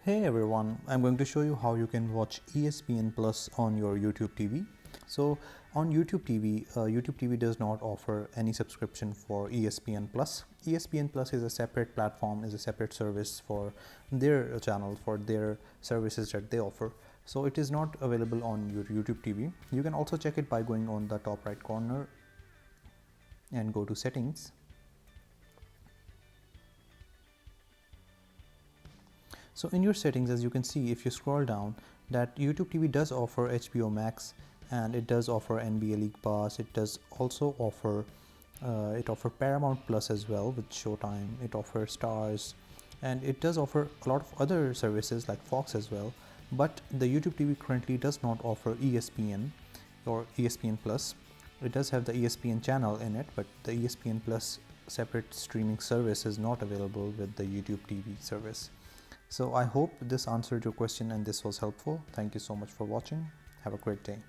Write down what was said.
Hey everyone, I'm going to show you how you can watch ESPN Plus on your YouTube TV. So on YouTube TV, YouTube TV does not offer any subscription for ESPN Plus. ESPN Plus is a separate platform, is a separate service for their channel, for their services that they offer. So it is not available on your YouTube TV. You can also check it by going on the top right corner and go to settings. So in your settings, as you can see, if you scroll down, that YouTube TV does offer HBO Max and it does offer NBA League Pass. It does also offer Paramount Plus as well with Showtime. It offers Stars, and it does offer a lot of other services like Fox as well. But the YouTube TV currently does not offer ESPN or ESPN Plus. It does have the ESPN channel in it, but the ESPN Plus separate streaming service is not available with the YouTube TV service. So I hope this answered your question and this was helpful. Thank you so much for watching. Have a great day.